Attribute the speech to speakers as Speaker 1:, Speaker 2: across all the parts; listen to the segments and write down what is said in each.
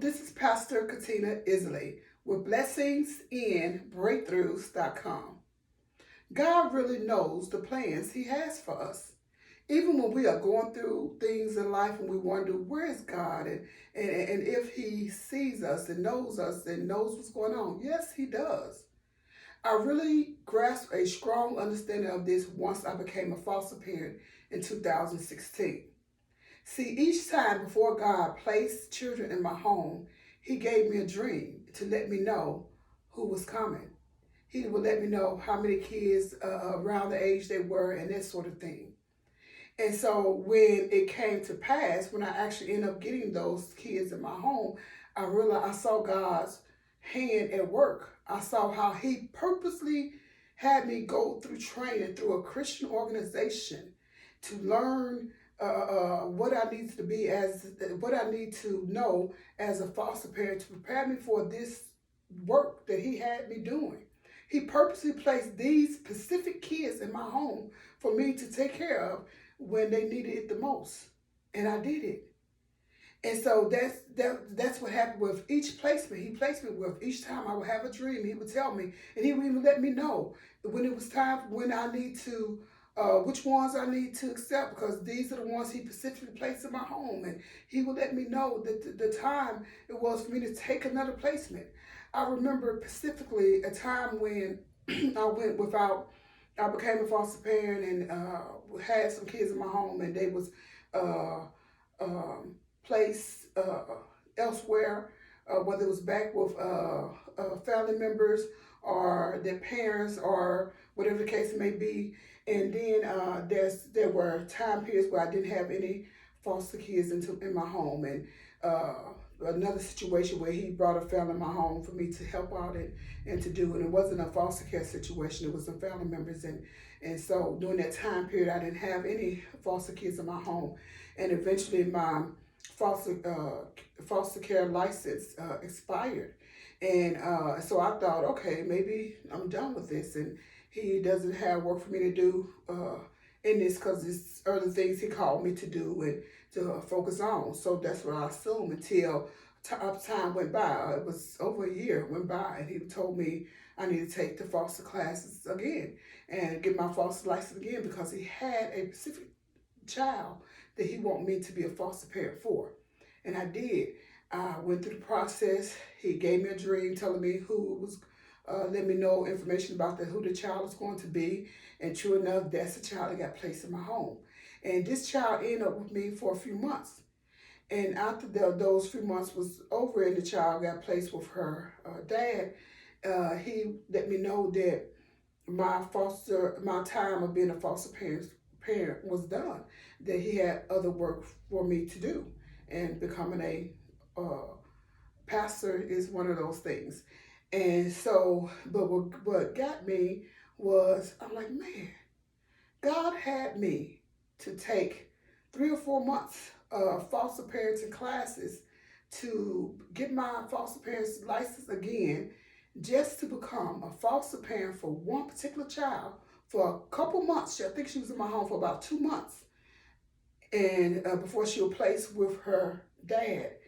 Speaker 1: This is Pastor Katina Isley with blessingsinbreakthroughs.com. God really knows the plans He has for us. Even when we are going through things in life and we wonder, where is God? And if He sees us and knows what's going on. Yes, He does. I really grasped a strong understanding of this once I became a foster parent in 2016. See, each time before God placed children in my home, He gave me a dream to let me know who was coming. He would let me know how many kids around the age they were and that sort of thing. And so when it came to pass, when I actually ended up getting those kids in my home, I realized I saw God's hand at work. I saw how He purposely had me go through training through a Christian organization to learn what I need to be as what I need to know as a foster parent to prepare me for this work that He had me doing. He purposely placed these specific kids in my home for me to take care of when they needed it the most, and I did it. And so that's what happened with each placement. He placed me with each time I would have a dream. He would tell me, and He would even let me know when it was time when I need to. Which ones I need to accept because these are the ones He specifically placed in my home, and He would let me know that the time it was for me to take another placement. I remember specifically a time when I went without. I became a foster parent and had some kids in my home, and they was uh, placed elsewhere, whether it was back with family members or their parents or whatever the case may be. And then there were time periods where I didn't have any foster kids in my home, and another situation where He brought a family in my home for me to help out and to do. And it wasn't a foster care situation; it was some family members. And so during that time period, I didn't have any foster kids in my home. And eventually, my foster care license expired, and so I thought, okay, maybe I'm done with this, and He doesn't have work for me to do in this because it's other things He called me to do and to focus on. So that's what I assumed until time went by. It was over a year went by, and He told me I need to take the foster classes again and get my foster license again because He had a specific child that He wanted me to be a foster parent for. And I did. I went through the process. He gave me a dream telling me who was, let me know information about who the child was going to be. And true enough, that's the child that got placed in my home. And this child ended up with me for a few months. And after those few months was over and the child got placed with her dad, he let me know that my time of being a foster parent was done, that he had other work for me to do, and becoming a pastor is one of those things. And so, but what got me was, I'm like, man, God had me to take 3 or 4 months of foster parenting classes to get my foster parents license again, just to become a foster parent for one particular child for a couple months. I think she was in my home for about 2 months, and before she was placed with her dad.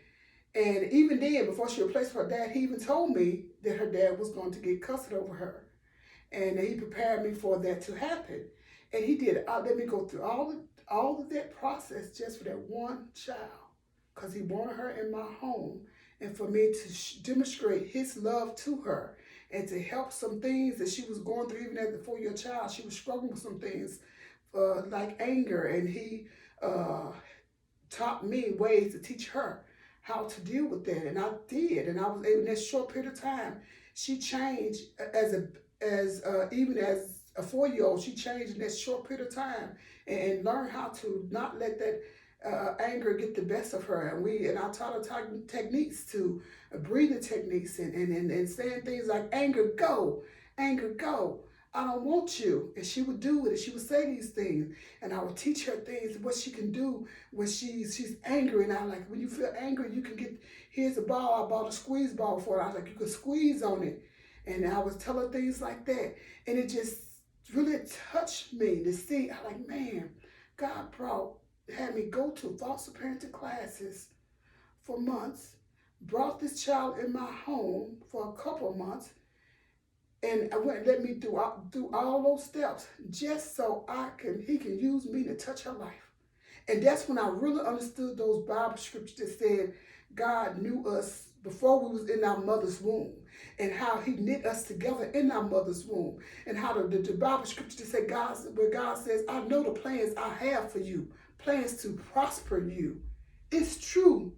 Speaker 1: And even then, before she was placed with her dad, he even told me that her dad was going to get custody over her, and He prepared me for that to happen. And He did. Let me go through all of that process just for that one child, because He wanted her in my home, and for me to demonstrate His love to her and to help some things that she was going through. Even as a 4-year child, she was struggling with some things like anger, and He taught me ways to teach her how to deal with that, and I did. And I was able in that short period of time. She changed even as a 4-year-old. She changed in that short period of time and learned how to not let that anger get the best of her. And I taught her techniques to breathing techniques and saying things like, anger, go. I don't want you. And she would do it, and she would say these things, and I would teach her things, what she can do when she's angry. And I like, when you feel angry, you can get, here's a ball. I bought a squeeze ball for her. I was like, you can squeeze on it. And I was telling her things like that. And it just really touched me to see. I like, man, God had me go to foster parenting classes for months. brought this child in my home for a couple of months, and I went and let me through all those steps just so he can use me to touch her life. And that's when I really understood those Bible scriptures that said God knew us before we was in our mother's womb, and how he knit us together in our mother's womb, and how the Bible scripture that say where God says, I know the plans I have for you, plans to prosper you. It's true.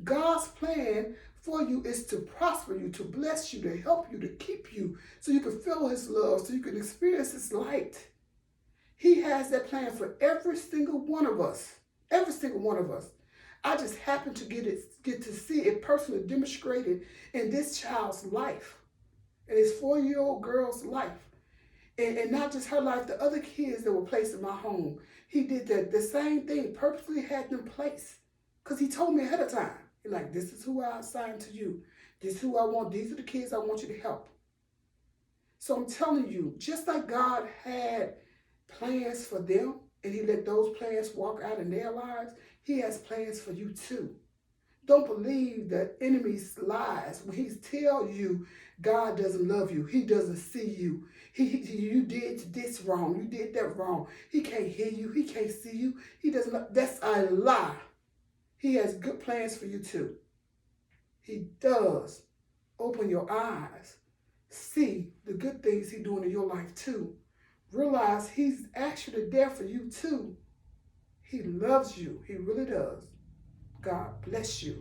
Speaker 1: God's plan for you is to prosper you, to bless you, to help you, to keep you, so you can feel his love, so you can experience his light. He has that plan for every single one of us. Every single one of us. I just happen to get to see it personally demonstrated in this child's life, in his 4-year-old girl's life. And not just her life, the other kids that were placed in my home. He did the same thing, purposely had them placed. Because he told me ahead of time. He's like, this is who I assigned to you. This is who I want. These are the kids I want you to help. So I'm telling you, just like God had plans for them, and he let those plans walk out in their lives, he has plans for you too. Don't believe the enemy's lies when he tells you God doesn't love you. He doesn't see you. You did this wrong. You did that wrong. He can't hear you. He can't see you. He doesn't. That's a lie. He has good plans for you too. He does. Open your eyes. See the good things he's doing in your life too. Realize he's actually there for you too. He loves you. He really does. God bless you.